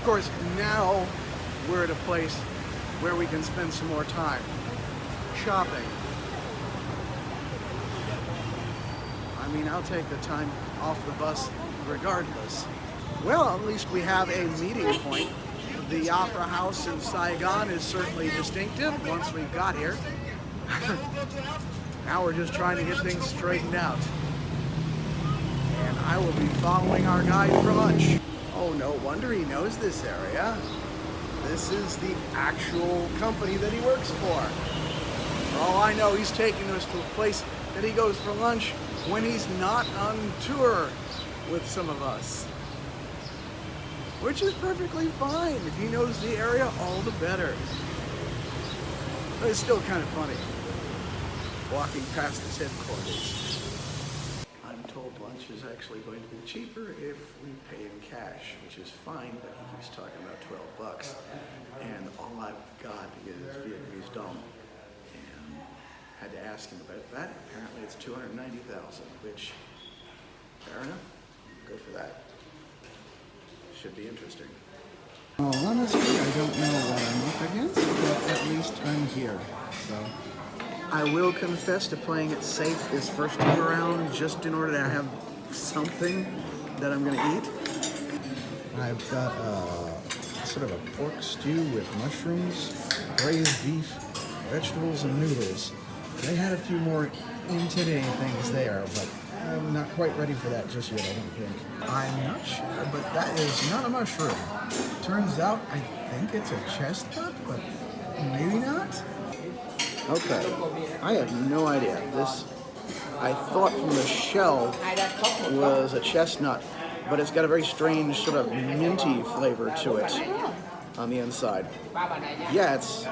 course, now we're at a place where we can spend some more time shopping. I mean, I'll take the time off the bus regardless. Well, at least we have a meeting point. The Opera House in Saigon is certainly distinctive once we got here. Now we're just trying to get things straightened out. And I will be following our guide for lunch. Oh, no wonder he knows this area. This is the actual company that he works for. For all I know, he's taking us to a place that he goes for lunch when he's not on tour with some of us. Which is perfectly fine. If he knows the area, all the better. But it's still kind of funny, walking past his headquarters. I'm told lunch is actually going to be cheaper if we pay in cash, which is fine, but he keeps talking about 12 bucks. And all I've got is Vietnamese dong. And had to ask him about that. Apparently it's 290,000, which, fair enough, go for that. Should be interesting. Well, honestly, I don't know what I'm up against, but at least I'm here, so. I will confess to playing it safe this first time around, just in order to have something that I'm gonna eat. I've got sort of a pork stew with mushrooms, braised beef, vegetables, and noodles. They had a few more intimidating things there, but I'm not quite ready for that just yet, I don't think. I'm not sure, but that is not a mushroom. Turns out, I think it's a chestnut, but maybe not? Okay, I have no idea. This, I thought from the shell was a chestnut, but it's got a very strange sort of minty flavor to it on the inside. Yeah, it's...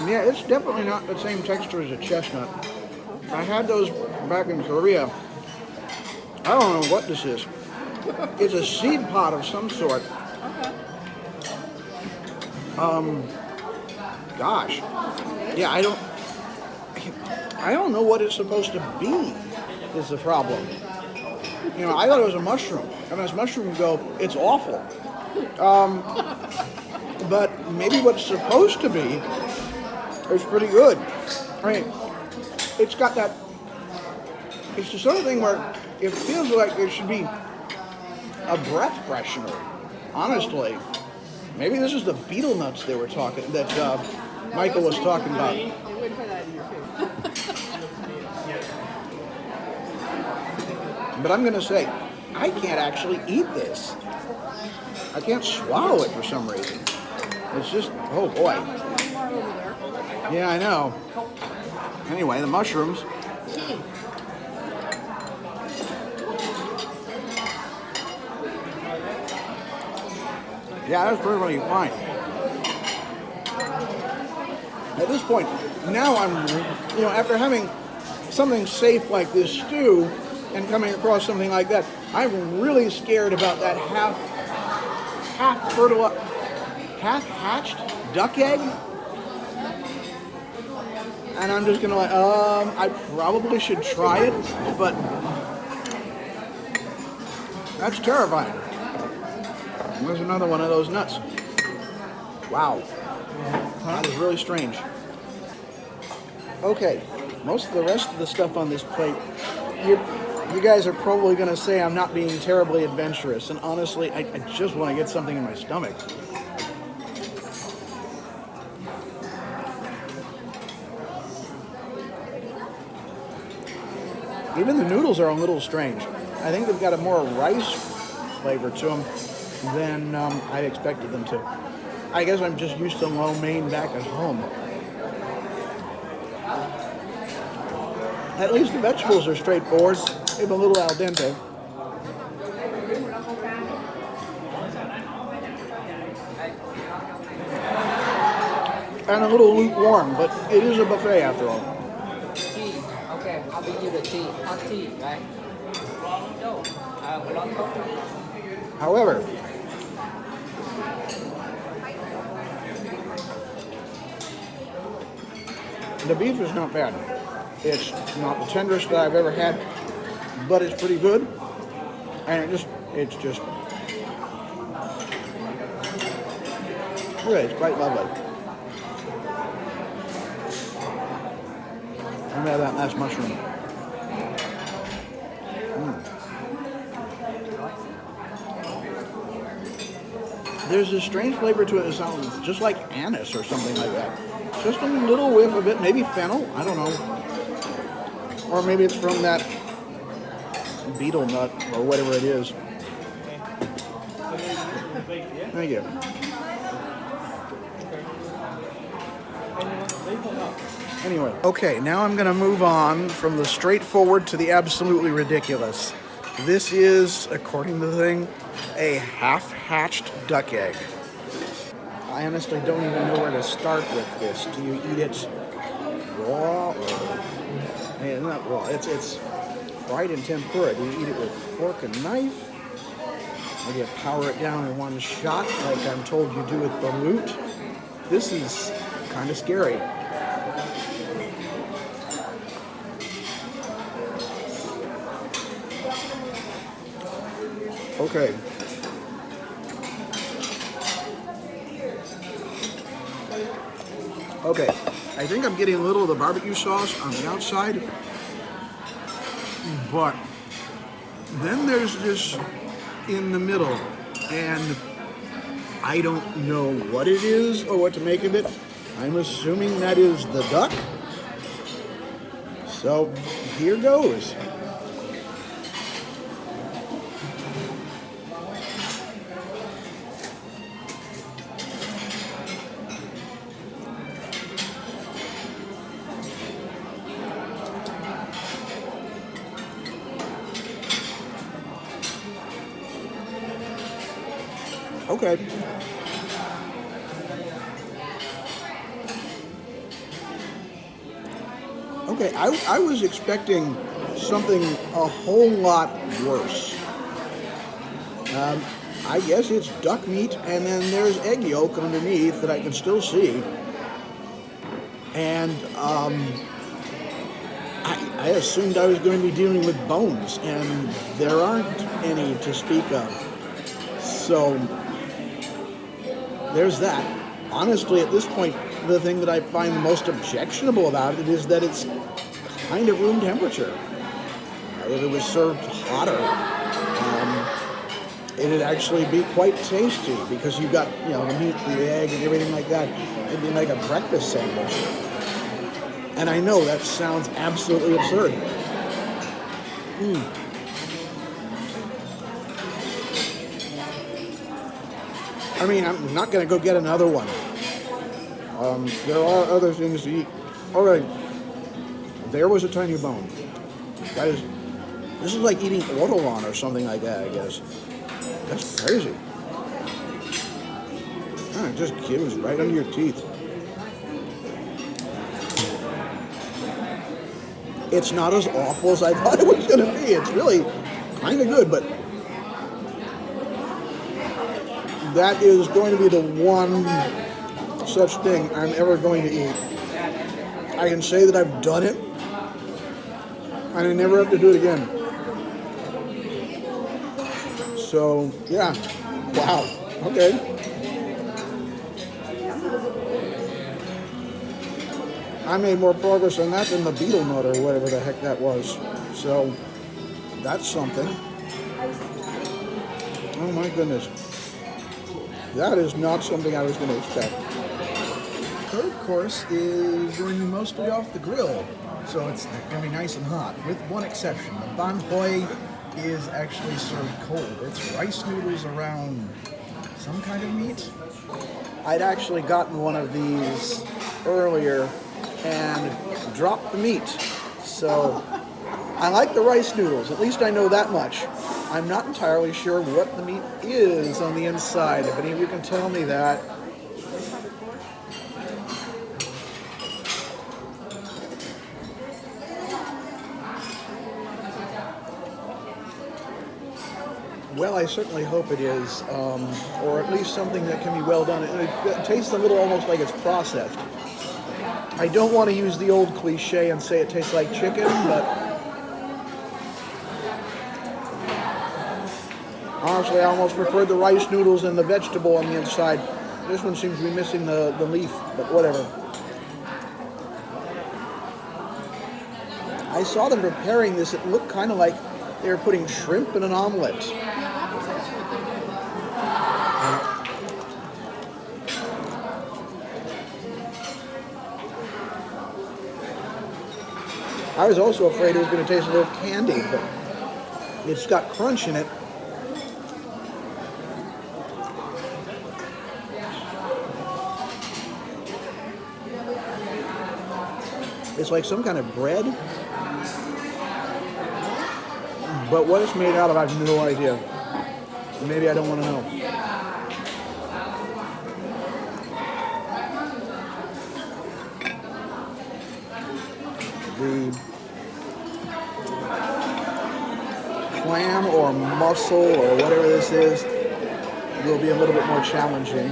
Yeah, it's definitely not the same texture as a chestnut. I had those back in Korea. I don't know what this is. It's a seed pod of some sort. Gosh. Yeah, I don't know what it's supposed to be, is the problem. You know, I thought it was a mushroom. And as mushrooms go, it's awful. But maybe what it's supposed to be is pretty good. I mean, it's got that, it's the sort of thing where it feels like it should be a breath freshener, honestly. Maybe this is the beetle nuts they were talking, that Michael was talking about. They would put that in your food. But I'm gonna say, I can't actually eat this. I can't swallow it for some reason. It's just, oh boy. Yeah, I know. Anyway, the mushrooms. Yeah, that's perfectly fine. At this point, now I'm, you know, after having something safe like this stew and coming across something like that, I'm really scared about that half-hatched duck egg. And I'm just gonna like, I probably should try it, but that's terrifying. There's another one of those nuts. Wow, that is really strange. Okay, most of the rest of the stuff on this plate, you guys are probably gonna say I'm not being terribly adventurous, and honestly, I just want to get something in my stomach. Even the noodles are a little strange. I think they've got a more rice flavor to them than I expected them to. I guess I'm just used to lo mein back at home. At least the vegetables are straightforward, if a little al dente. And a little lukewarm, but it is a buffet after all. Tea. Okay, I'll give you the tea. Hot tea, right? No. However, the beef is not bad. It's not the tenderest that I've ever had, but it's pretty good. And it's just, it's quite lovely. Let me have that last mushroom. There's a strange flavor to it. It sounds just like anise or something like that. Just a little whiff of it, maybe fennel, I don't know. Or maybe it's from that beetle nut or whatever it is. Thank you. Anyway, okay, now I'm going to move on from the straightforward to the absolutely ridiculous. This is, according to the thing, a half-hatched duck egg. I honestly don't even know where to start with this. Do you eat it raw or not raw? It's fried in tempura. Do you eat it with fork and knife? Or do you power it down in one shot like I'm told you do with balut? This is kind of scary. Okay. Okay, I think I'm getting a little of the barbecue sauce on the outside, but then there's this in the middle, and I don't know what it is or what to make of it. I'm assuming that is the duck. So here goes. Okay. Okay, I was expecting something a whole lot worse. I guess it's duck meat, and then there's egg yolk underneath that I can still see. And I assumed I was going to be dealing with bones, and there aren't any to speak of. So there's that. Honestly, at this point, the thing that I find the most objectionable about it is that it's kind of room temperature. If it was served hotter, it'd actually be quite tasty because you've got, the meat, the egg, and everything like that. It'd be like a breakfast sandwich. And I know that sounds absolutely absurd. I mean, I'm not going to go get another one. There are other things to eat. All right, there was a tiny bone. This is like eating ortolan or something like that, I guess. That's crazy. It just gives right under your teeth. It's not as awful as I thought it was going to be. It's really kind of good, but that is going to be the one such thing I'm ever going to eat. I can say that I've done it, and I never have to do it again. So, yeah. Wow. Okay. I made more progress on that than the beetle nut or whatever the heck that was. So, that's something. Oh my goodness. That is not something I was going to expect. Third course is going to be mostly off the grill, so it's going to be nice and hot, with one exception. The banh hoi is actually served cold. It's rice noodles around some kind of meat. I'd actually gotten one of these earlier and dropped the meat, so I like the rice noodles. At least I know that much. I'm not entirely sure what the meat is on the inside. If any of you can tell me that. Well, I certainly hope it is, or at least something that can be well done. It tastes a little almost like it's processed. I don't want to use the old cliche and say it tastes like chicken, but honestly, I almost preferred the rice noodles and the vegetable on the inside. This one seems to be missing the leaf, but whatever. I saw them preparing this. It looked kind of like they were putting shrimp in an omelet. I was also afraid it was going to taste a little candy, but it's got crunch in it. It's like some kind of bread, but what it's made out of, I have no idea. Maybe I don't want to know. The clam or mussel or whatever this is will be a little bit more challenging.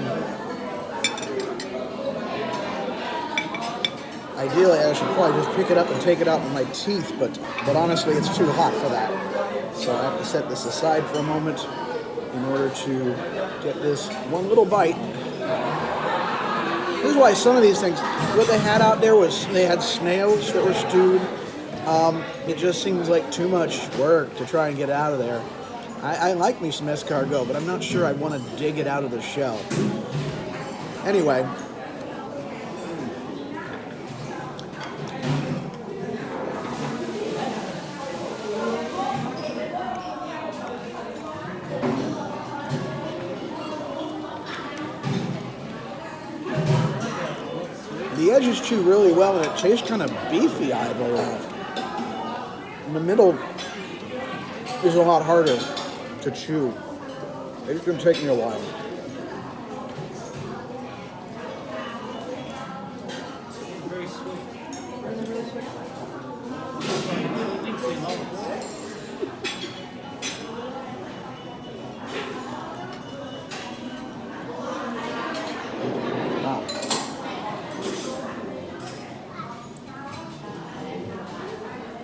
Ideally, I should probably just pick it up and take it out with my teeth, but honestly, it's too hot for that. So I have to set this aside for a moment in order to get this one little bite. This is why some of these things, what they had out there was, they had snails that were stewed. It just seems like too much work to try and get out of there. I like me some escargot, but I'm not sure I want to dig it out of the shell. Anyway. The edges chew really well, and it tastes kind of beefy, I believe. In the middle is a lot harder to chew. It's going to take me a while. Very sweet. Wow.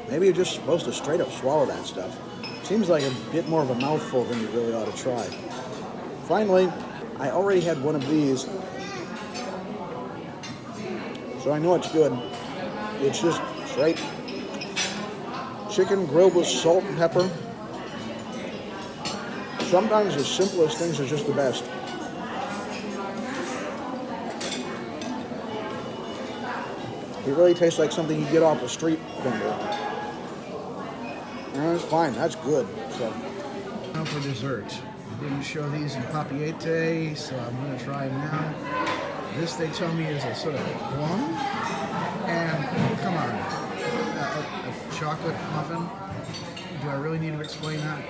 Maybe you're just supposed to straight up swallow that stuff. Seems like a bit more of a mouthful than you really ought to try. Finally, I already had one of these, so I know it's good. It's just straight chicken grilled with salt and pepper. Sometimes the simplest things are just the best. It really tastes like something you get off a street vendor. That's fine, that's good. So now for dessert. I didn't show these in Papiete, so I'm going to try them now. This, they tell me, is a sort of plum. And, come on, a chocolate muffin? Do I really need to explain that?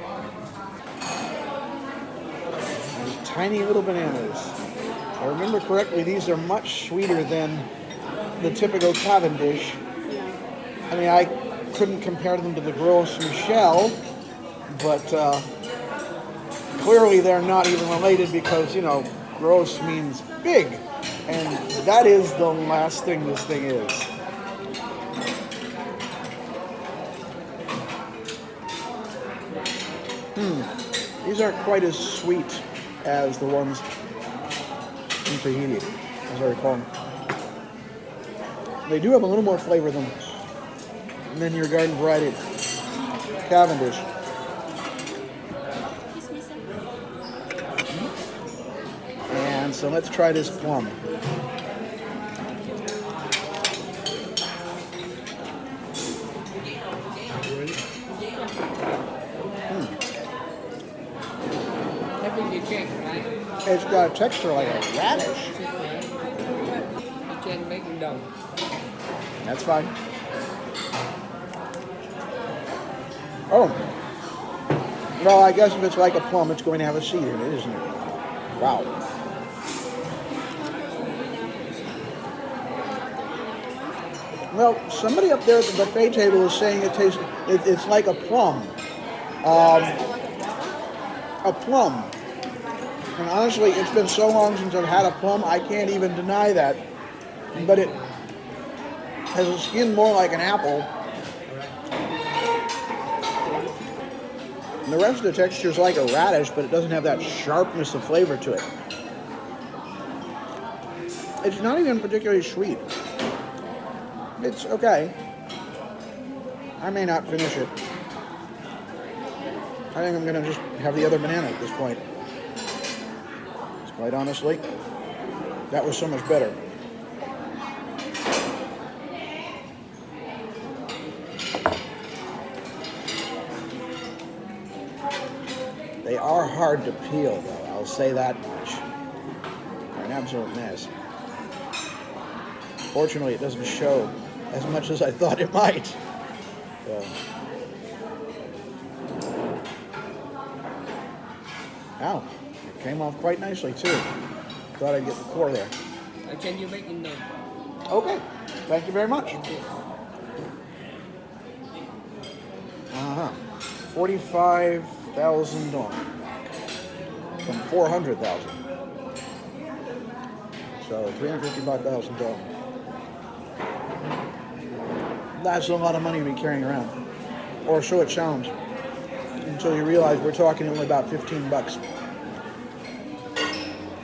These tiny little bananas. If I remember correctly, these are much sweeter than the typical Cavendish. I mean, I couldn't compare them to the Gros Michel, but clearly they're not even related because, you know, gross means big, and that is the last thing this thing is. These aren't quite as sweet as the ones in Tahiti, as I recall. They do have a little more flavor than your garden variety Cavendish. And so let's try this plum. Everything you check, right? It's got a texture like a radish. You can make it down. That's fine. Oh. Well, I guess if it's like a plum, it's going to have a seed in it, isn't it? Wow. Well, somebody up there at the buffet table is saying it's like a plum. A plum. And honestly, it's been so long since I've had a plum, I can't even deny that. But Has a skin more like an apple. And the rest of the texture is like a radish, but it doesn't have that sharpness of flavor to it. It's not even particularly sweet. It's okay. I may not finish it. I think I'm going to just have the other banana at this point. Quite honestly, that was so much better. They are hard to peel, though. I'll say that much. They're an absolute mess. Fortunately, it doesn't show as much as I thought it might. So. Ow, it came off quite nicely, too. Thought I'd get the core there. Can you make in the... Okay, thank you very much. 45,000 dong from 400,000. So 355,000 dong. That's a lot of money to be carrying around, or so it sounds, until you realize we're talking only about 15 bucks.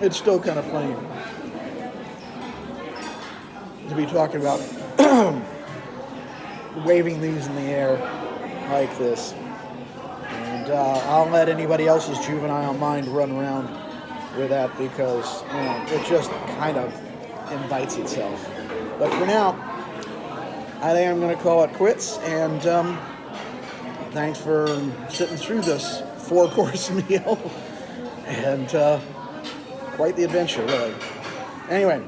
It's still kind of funny to be talking about waving these in the air like this. And I'll let anybody else's juvenile mind run around with that because, you know, it just kind of invites itself. But for now, I think I'm going to call it quits. And thanks for sitting through this 4-course meal. And quite the adventure, really. Anyway,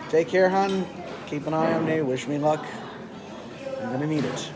take care, hon. Keep an eye on me. Wish me luck. I'm going to need it.